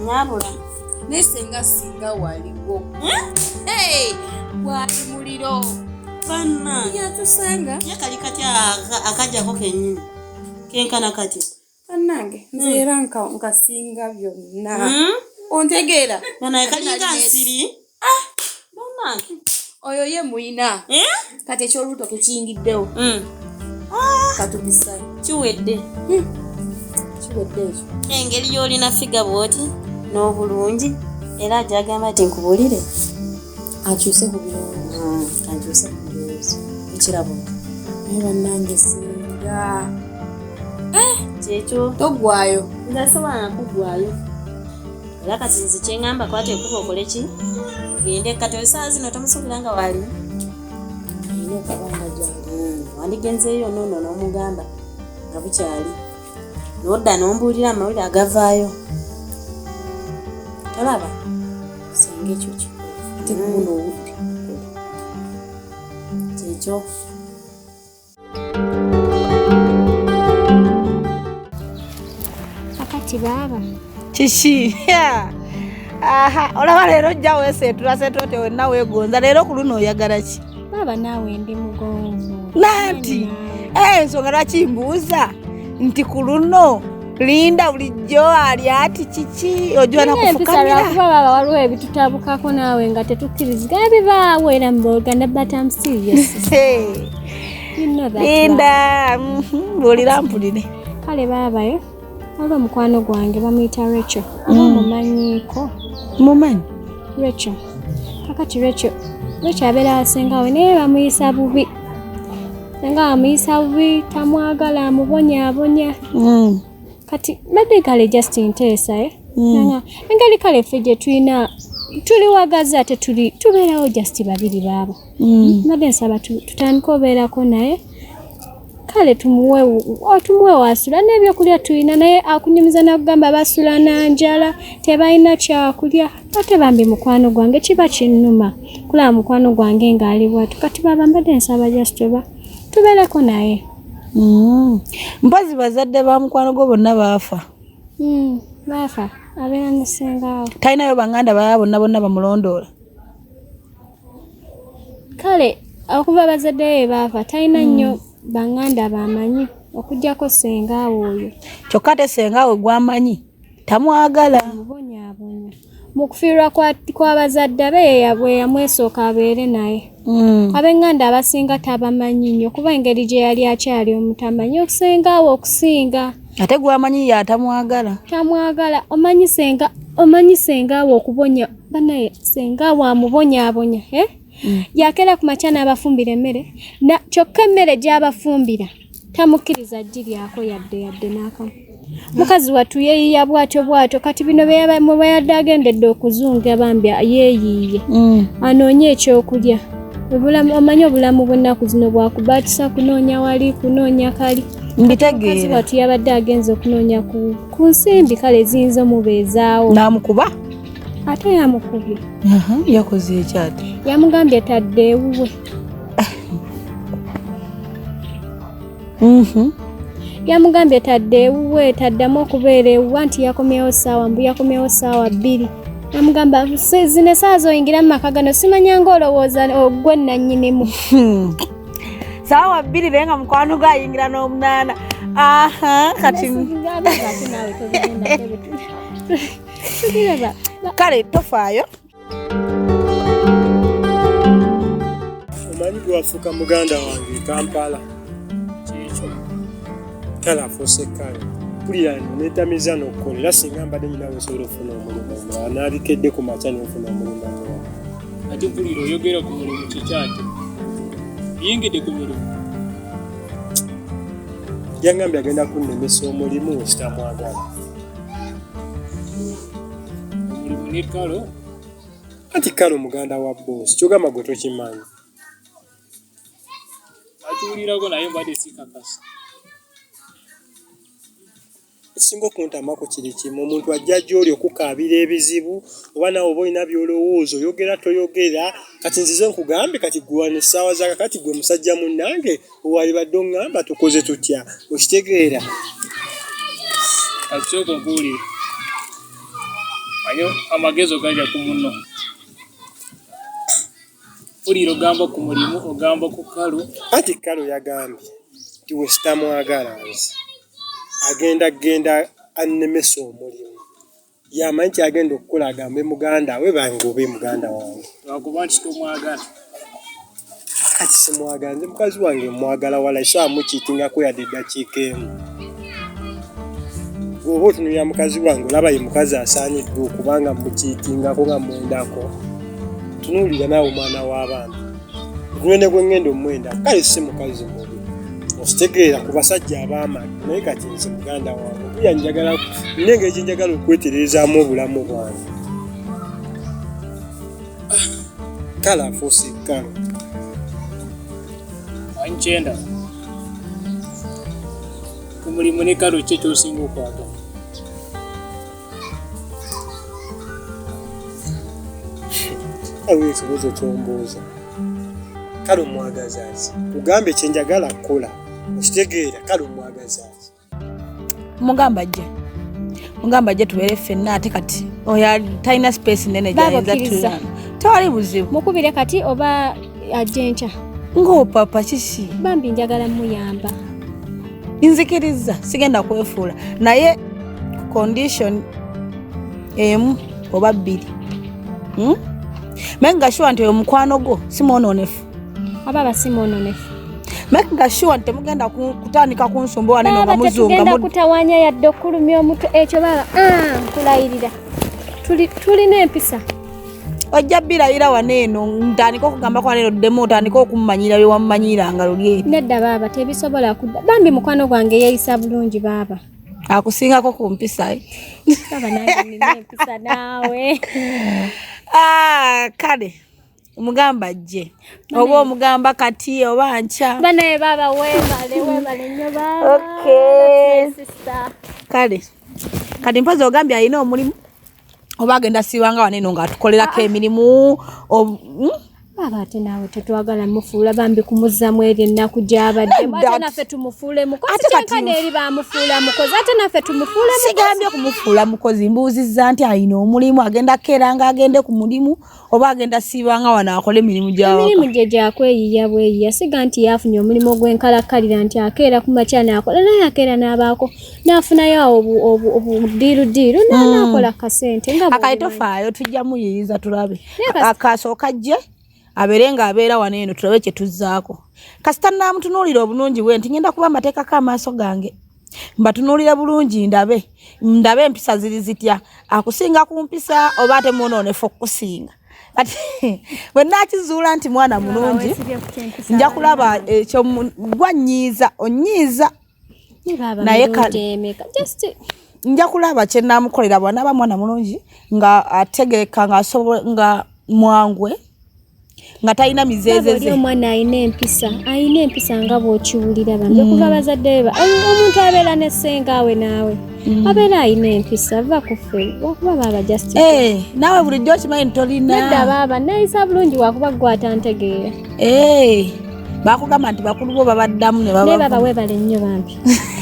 nyabula. Nesenga singa waliwo. Wali muliro. Bana. Yatusanga. Yakali kati akajja ko kenyini. Kenkana kati. Bannange nzeera nkasinga byonna. Ontegeera. Bana yakali kansiri. Bannange. Oyo ye muyina. Kati ekyoluto kekiyingiddewo. Katubisa. Kiwedde. Kiwedde ekyo. Engeri y'olina figa bwoti n'obulungi era ajagamba ati nkubulire. Akyuse ku birowoozo. Akyuse ku birowoozo. Ekirabo. Naye bannange singa. Kyekyo. Toggwayo. Ndasobola kugwayo. Era kati nze kyeŋŋamba kwate ekuba okole ki? Gende kati essaawa zino tomusuubira nga wali. Alina okabanga gyali. Wandigenzeeyo noono n'omugamba nga bukyali. N'odda n'ombuulira amawulire agavaayo. Tolaba? Singa ekyo kikola. Ate buno obudde. Kyekyo. Akati baba. Kishi. Olaba leero ojja weeseetula seetote wenna weegonza. Leero ku luno oyagala ki? Baba naawe ndi mugonvu. Nanti. Ensonga lwaki mbuuza nti ku luno Linda bulijjo ali ati kiki ojja nakufukamira. Kuba baba waliwo ebitutabukako naawe nga tetukkiriziganya bibaawo era mu Uganda but I'm serious. You know that. Linda, bulira mpulire. Kale baabayo. Waliwo mukwano gwange bamuyita Rachel. Mumanyiiko. Mumanyi? Rachel. Kakati Rachel abeera asengawe naye bamuyisa bubi. Nga amuyisa bubi tamwagala amubonyaabonya. Kati badde kale just nteesa Nga engeri kale ffe gye tulina tuli wagazi ate tubeerawo just babiri baabo. Badde nsaba tutandika obeerako naye kale tumuwe wasula n'ebyokulya tulina naye akunyumiza nakugamba basula na njala tebalina kyakulya ate bambi mukwano gwange kiba kinnuma kulaba mukwano gwange ng'ali bwatu kati baba mbadde nsaba just tubeereko naye. Mpozi bazadde ba mukwano gwo bonna baafa. Baafa abeera nesengaawo. Talinayo banganda baba bonna bamulondoola. Kale okuva bazadde be baafa talina nnyo banganda bamanyi okujjako sengaawo oyo. Kyokka ate sengaawe gwamanyi tamwagala. Mubonyaabonya. Mu kufiirwa kw'abazadde be yamwesooka abeere naye. Ab'enganda abasinga tabamanyi nnyo kuba engeri gye yali akyali omutamanyi okusengaawo okusinga. Ate gwamanyi yatamwagala. Tamwagala omanyi sengaawo okubonya banaye sengaawo amubonyaabonya. Yakera ku makya n'abafumbira emmere kyokka emmere gy'abafumbira tamukkiriza giryako yadde n'akamu. Mukazi wattu yeeyiya bwatyo kati bino bwe yadde agendedde okuzunga bambi yeeyiiye anoonye ekyokulya. Omanyi obulamu bw'ennaku zino bwakubaatisa kunoonya wali kunoonya kali. Mbitegeera. Mukazi wattu yabadde agenze okunoonya ku nsimbi kale ziyinza omubeezaawo. N'amukuba? Ate yamukubye. Yakoze ekyo ate? Yamugambye tadde ewuwe. Yamugambye tadde ewuwe taddamu okubeera ewuwa nti yakomyewo ssaawa 2. Yamugamba zino essaawa z'oyingira mu maka gano simanya ng'olowooza ogwe nannyinimu. Ssaawa 2 naye nga mukwano gwe ayingira n'omunaana. Kati kale tofaayo. Omanyi gwafuuka muganda wange Kampala. Kikyo. Kale afuuse kale. Pulira neetamiza n'okukolera singa mbadde nyinawe osobola okufuna omulimu. Anaabikedde ku makya n'ofuna omulimu. Ate mpulira oyogera ku mulimu kikyate. Yengedde ku mulimu. Yangambye agenda kunnemesa omulimu sitamwagala. Omulimu ne kalo? Anti kalo muganda wa boss. Kyogamba gwe tokimanyi. Atuulirako naye mbadde sikakasa. Ekisinga okuntamako kiri kimu omuntu ajja gy'oli okukaabira ebizibu oba naawe oba olina by'olowooza oyogera toyogera kati nzize nkugambe kati gwe essaawa za kakati gwe musajja munnange owalibadde oŋŋamba tukoze tutya okitegeera. Akisooka mpuulire. ayo amagezo gaja ku muno uliro gamba ku mulimu ogamba ku kalu ati kalu yagambye tiwe sitamwagalanzi agenda annemesa omulimu yamanyi nti agenda okukola agambe muganda we bange obe muganda wange lwakuba nti tomwagala kati simwagala nze mukazi wange mwagala wala so amukiitingako yadde eddakiika emu oba otunulira mukazi wange olaba ye mukazi asaaniddwa okubanga mukiitingako nga mwendako tunuulira naawe omwana w'abaana okunene gwe ngenda omwenda kale si mukazi mubi okitegeera ku basajja ab'amaanyi naye kati nze muganda wange kuya njagala nengeri gye njagala okwetereezaamu obulamu bwange kale afuuse kale anchenda ku mulimu ne kalu kye kyosinga okwagala awe ekibuuzo kyombuuza kale omwagazaaki kugambe kyenjagala kukola okitegeera kale omwagazaaki mugamba gye tubeere ffenna ate kati oyo talina space nene gyayinza tulina tewali buzibu mukubire kati oba ajencha ng'opapa kiki bambi njagala muyamba nzikiriza sigenda kwefuula naye condition emu oba bbiri menga sure nti oyo mukwano gwo simwononefu ababa simwononefu menga sure nti temugenda kutandika kunsumba wanene nga muzunga tugenda kutawanya yadde okulumya omutwe ekyo baba nkulayirira tulina empisa ojja birayira waneeno ntandika okugamba kwa leero ddemu otandika okumumanyira bye wamumanyiranga luli nedda baaba tebisobola kudda bambi mukwano gwange yeeyisa bulungi baaba akusingako ku mpisa baba nange nina empisa naawe kale omugamba gye oba omugamba kati oba nca banaye baaba webale nnyo baaba sister kale kati mpozi ogambye alina omulimu oba agenda siibanga waneeno ng'atukolerako emirimu baba ate naawe tetwagala mufuula bambi kumuzzamu eri ennaku gy'abaddemu ate naffe tumufuule mukozi kyenkana eri bamufuula mukozi ate naffe tumufuule mukozi sigambye kumufuula mukozi mbuuzizza nti alina omulimu agenda keeranga agende ku mulimu oba agenda siibanga wano akole emirimu gy'awaka emirimu gye gyakweyiya bweyiya siga nti yafunye omulimu ogw'enkalakkalira nti akeera ku makya n'akola naye akeera n'abaako n'afunayo obudiirudiiru n'anaakola kasente nga akali tofaayo tujja muyiriza tulabe akasooka gye abeere ng'abeera waneeno tulabe kye tuzzaako kasita naamutunuulira obulungi bwe nti ngenda kuba amateekako amaaso gange mbatunuulire bulungi ndabe empisa ziri zitya akusinga ku mpisa oba ate mwononefu okukusinga kati bwe naakizuula nti mwana mulungi nja kulaba ekyo gwanyiiza onyiiza naye nja kulaba kye naamukolera bw'anaaba mwana mulungi nga ategeeka nga mwangwe nga talina mizeezeze omwana alina empisa nga bw'okiwulira bambi okuva bazadde be omuntu abeera ne ssengaawe naawe abeera alina empisa va ku ffe wakuba baaba just naawe bulijjo okimanyi ntolina nedda baaba neeyisa bulungi wakuba gwe atantegeera bakugamba nti bakulu bo babaddamu ne baba webale nnyo bambi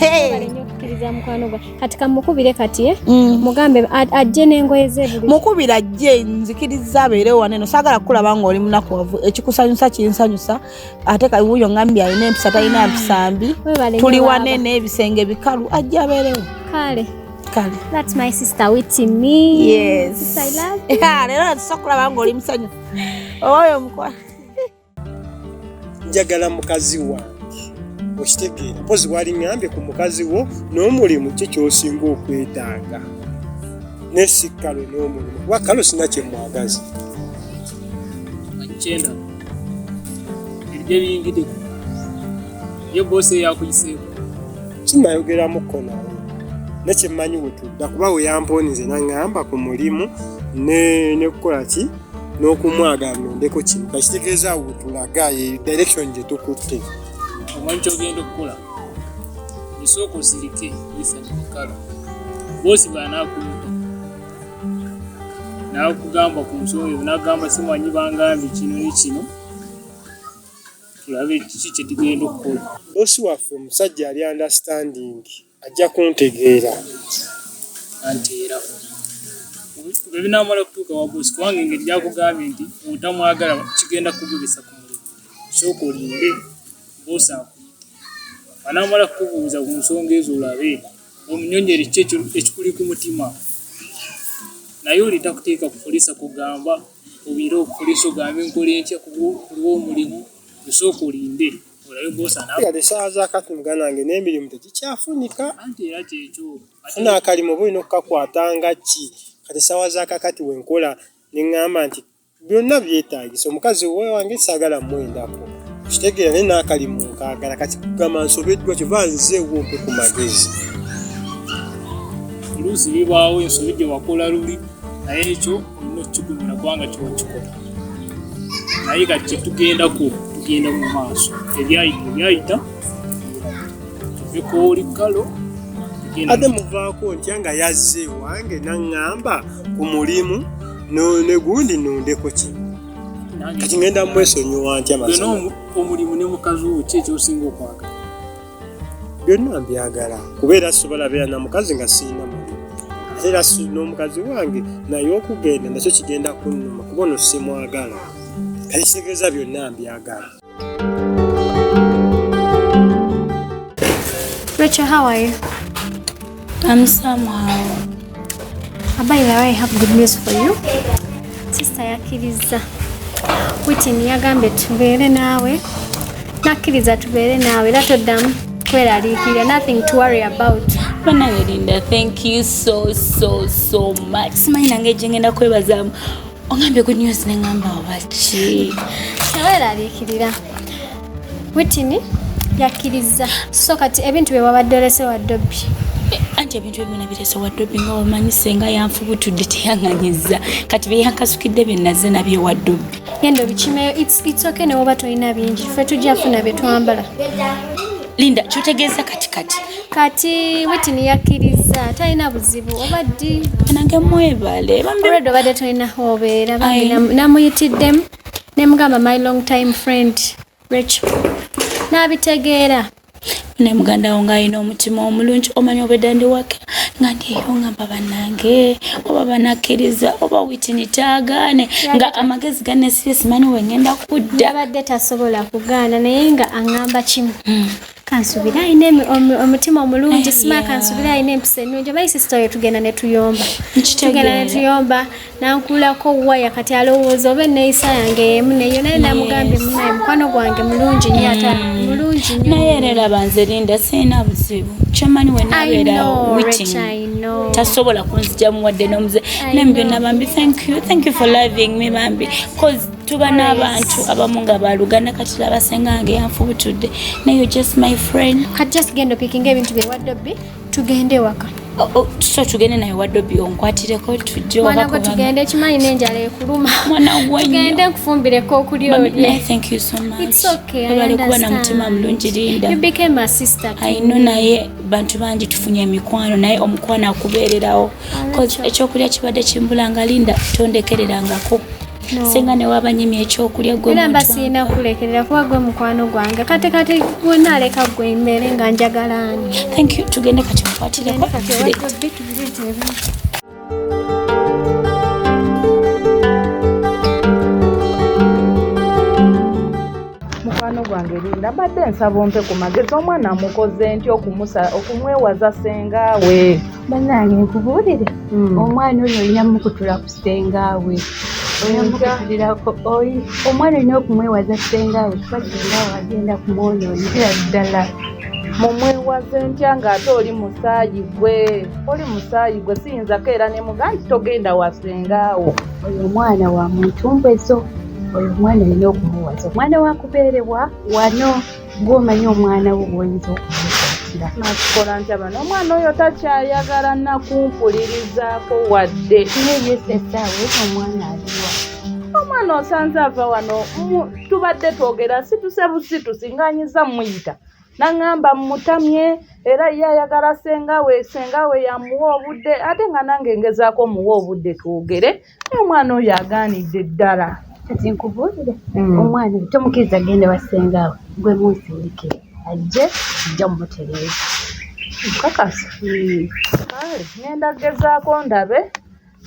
webale nnyo okukkiriza mukwano gwa kati kamukubire kati mugambe ajje n'engoye ze buli mukubira ajje nzikiriza abeerewo waneeno saagala kukulaba ng'oli munakuwavu ekikusanyusa kinsanyusa ate kawuyo ngambye alina empisa talina mpisa mbi tuli wanene ebisenge bikalu ajje abeerewo kale that's my sister with me yes sister, I love you leero natusokulaba ng'oli musanyufu oyo mukwa njagala mukazi wange okitegeera mpozi wali ngambye ku mukazi wo n'omulimu kye kyosinga okwetaaga nesikalo n'omulimu kuba kalo sina kyemwagazi anchenda ebyo biyingidde ye bose yakuyiseeko kinayogeramuko nawe nekyemmanyi wetudda kuba we yamponize naŋŋamba ku mulimu ne kukola ki n'okumwagala ndeko kino kakitegeeza awo tulaga ye direction gye tukutte omanyi kyogenda okukola esooka osirike isanyikala boosi bw'anaakuyita naakugamba ku nsonga eyo n'agamba simanyi bangambye kino ne kino tulabe kiki kye tugenda okukola boosi waffe omusajja ali understanding ajja kuntegeera anteera bwe binamala kutuuka wa bosi kubanga engeri gyakugambye nti otamwagala kigenda kugubisa ku mulimu sooka olinde bosi akuyite anamala kukubuuza ku nsonga ezo olabe omunyonyere ki ekikuli ku mutima naye oli takuteeka ku polisi kugamba obire okupolisi ogambe nkola entya kuliwo omulimu osooka olinde olabe bosi yali saa zakati muganda wange n'emirimu tegikyafunika anti era kyekyo n'akalimu oba olina okukakwatanga ki kati sawa zakakati wenkola neŋŋamba nti byonna byetaagisa omukazi wange saagala mwendako kitegeera naye n'akalimu nkaagala kati kugamba nsobeddwa kyova nze wompe ku magezi oluusi bibaawo ensobi gye wakola luli naye ekyo olina okukigumira kubanga kiwakikola naye kati kyetugendako tugenda mu maaso ebyayita tuveko oli kalo ate muvaako ntya nga yazze wange naŋŋamba ku mulimu negundi nondeko ki kati ngenda mwesonyiwa ntya masana omulimu ne mukazi wo ki ekyosinga okwagala byonna mbyagala kubeera sobola beera na mukazi nga siina mulimu ate era n'omukazi wange naye okugenda nakyo kigenda kunnuma kuba ono simwagala kati kitegeeza byonna mbyagala. Rachel, how are you? I'm somehow. By the way, I have good news for you. Sister yakiriza. Witini yagambe tubeere nawe. Nakiriza tubeere nawe. Latoddamu kweraliikirira. Nothing to worry about. Linda, thank you so much. Simanyi nange gye ngenda kwebazaamu. Ongambye good news neŋŋamba waki. Teweeraliikirira. Witini yakiriza. So kati ebintu bye wabadde olese wa Dobby. Anti ebintu ebyo nabirese wa Dobby nga omanyi senga yanfubutudde teyaŋŋanyiza. Kati bye yankasukidde bye nazze nabyo wa Dobby. Yendo bikimeyo it's okay ne woba tolina bingi. Ffe tujja funa bye twambala. Linda, kyotegeeza katikati. Kati Witini yakiriza talina buzibu obaddi nange mwebale already obadde tolina obeera namuyitiddemu ne mugamba my long time friend Rachel n'abitegeera ne muganda wo ng'alina omutima omulungi omanyi obedda ndi waka nga ndiyo ngamba bannange oba banakkiriza oba Witini taagaane nga amagezi gannesire simanyi wengenda kudda abadde tasobola kugaana naye nga aŋŋamba kimu kansubira ayina omutima omulungi sima kansubira ayina empisa ennungi omanyi sisita oyo tugenda ne tuyomba nankuulako waya kati alowooza oba enneeyisa yange emu neyo naye namugambye munaye mukwano gwange mulungi nnyo ate mulungi nnyo naye era laba nze Linda sirina buzibu kyomanyi we nabeera Witini tasobola kunzigyamu wadde n'omuze naye byonna bambi thank you for loving me bambi cause tuba n'abantu abamu nga baluganda kati laba senga wange yanfubutudde naye just my friend kati just genda opikinga ebintu bye wa Dobby tugende waka so tugende naye wa Dobby onkwatireko tujje mwana gwe tugende ekimanyi n'enjala ekuluma tugende nkufumbireko okuli olye thank you so much it's okay I understand kuba na mutima mulungi Linda you became my sister I know naye bantu bangi tufunye emikwano naye omukwano akubeererawo cause ekyokulya kibadde kimbulanga Linda tondekererangako senga ne wabanyimye ekyokulya gwe era mbasiina kulekerera kuba gwe mukwano gwange kati gwonna aleka gwe mbeere nga njagalaani thank you tugende kati mukwatireko mukwano gwange Linda badde nsaba ompe ku magezi omwana amukoze nti okumwewaza sengaawe bannange nkubuulire omwana oyo olina mukutula ku sengaawe omwana olina okumwewaza sengaawe kuba sengaawe agenda kumwonoonera ddala mumwewaze ntya ng'ate oli musaayi gwe siyinzako era ne muga nti togenda wa sengaawo oyo omwana wa muntumbezo oyo omwana olina okumuwaza omwana wakubeerebwa wano ng'omanyi omwana wo bwoyinza okumukwatira nakikola ntya bano omwana oyo takyayagala nakumpulirizaako wadde neyesesaawe omwana aliwa omwana osanze ava wano tubadde twogera situse busitusinganyiza muyita naŋŋamba mutamye era ye ayagala sengawe yamuwa obudde ate nga nange ngezaako muwa obudde twogere omwana oyo agaanidde ddala kati nkubuulire omwana tomukiriza genda wa sengaawe gwe munsindike ajje ajja mumutereeza nkakasa kale ngenda gezaako ndabe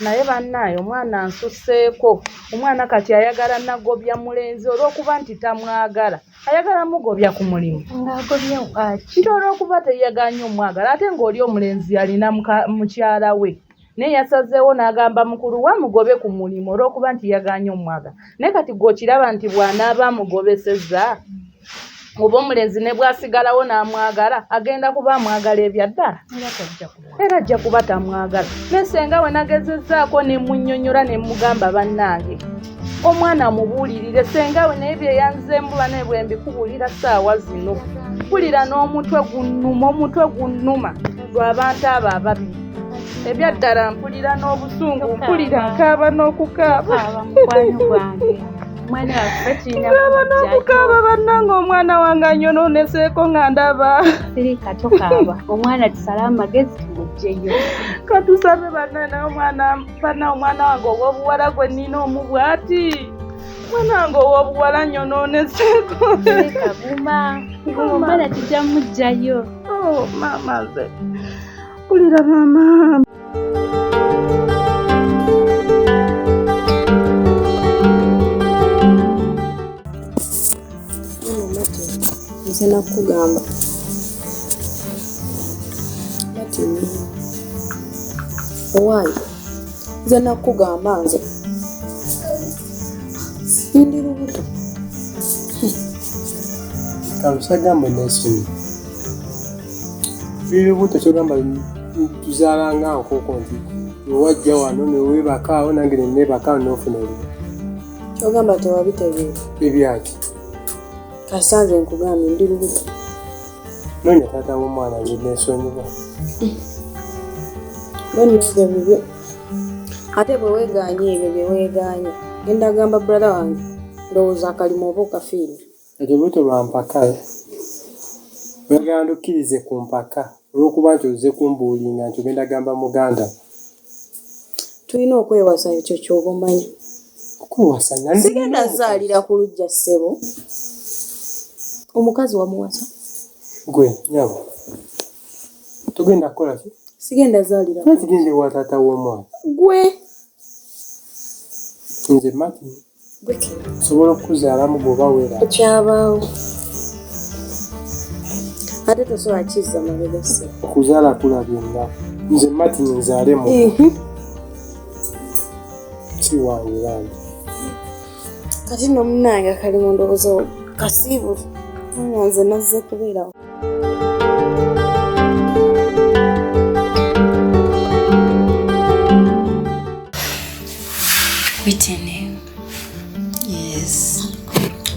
naye bannaye omwana nsusseeko omwana kati ayagala nagobya mulenzi olw'okuba nti tamwagala ayagala mugobya ku mulimu ng'agobya bwaki nti olw'okuba teyaganye omwagala ate ng'oli omulenzi alina mukyala we naye yasazeewo n'agamba mukulu wa mugobe ku mulimu olw'okuba nti yaganye omwagala naye kati gw'okiraba nti bw'anaaba amugobesezza oba omulenzi ne bw'asigalawo n'amwagala agenda kuba amwagala ebyaddala era ajja kuba tamwagala nesenga we nagezezzaako ne munnyonnyola ne mugamba bannange omwana mubuulirire senga we naye bye yanzembuba naye bwe mbikubuulira ssaawa zino mpulira n'omutwe gunnuma lw'abantu abo ababiri ebyaddala mpulira n'obusungu mpulira nkaaba n'okukaaba omwana waffe tulina n'okukaaba bannange omwana wange anyonooneseeko nga ndaba sirika tokaaba omwana tusale amagezi tumugjeyo katusabe bannana omwana wange ow'obuwala gwe nnina omubwati omwana wange ow'obuwala nyonooneseeko sirika buma omwana tujja mugjayo maama nze mpulira maama nze nakugamba matini owaayi nze nakugamba nze ndi lubuto kalusagamba nesoni biri lubuto kyogamba tuzaalanga nkoko nti wewajja wano newebakaawo nange nenebakaawo nofuna olubu kyogamba tewabitegeera ebyaki kasanze nkugambye ndi lubuto noonya taata w'omwana nze nesonyiwa bwennebyo bibyo ate bwe weeganye ebyo bye weeganye genda gamba brother wange ndowooza akalimu oba okafiirwa ekyo lubuto lwa mpaka oyagala ndukkirize ku mpaka olw'okuba nti ozze kumbuulinga nti ogenda gamba muganda tulina okwewasa ekyo ky'oba omanyi okwewasa sigenda zaalira ku lujja ssebo omukazi wamuwasa gwe nyabo tugenda kukola ki sigenda zaalira tugende wa taata w'omwana gwe nze mati sobola okukuzaalamu bw'oba weera ekyabaawo ate tosobola kizza mabega ssebo okuzaala kulabye ennaku nze mati nzaalemu si wange bambi kati nno munnange akalimu ndowooza kasiibu nze nazze kubeerawo Whitney. Yes.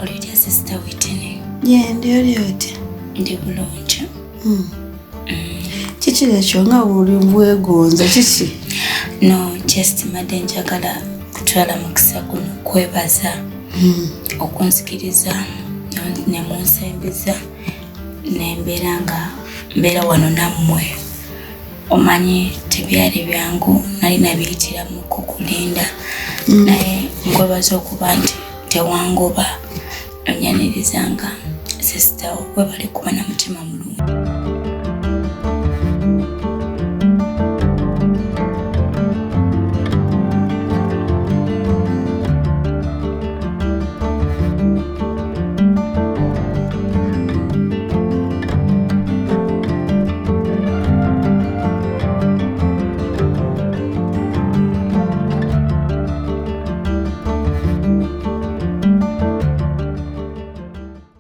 Olivia sister Whitney. Yeah, ndi bulungi. Kiki ekyo nga buli bwegonza kiki? No, just madde njagala kutwala mukisa guno kwebaza okunsikiriza ne munsembiza nembeera nga mbeera wano nammwe. Omanyi tebyali byangu nali nabiyitiramu kukulinda naye nkwebaza okuba nti tewangoba onnyaniriza nga sisita we bali kuba na mutima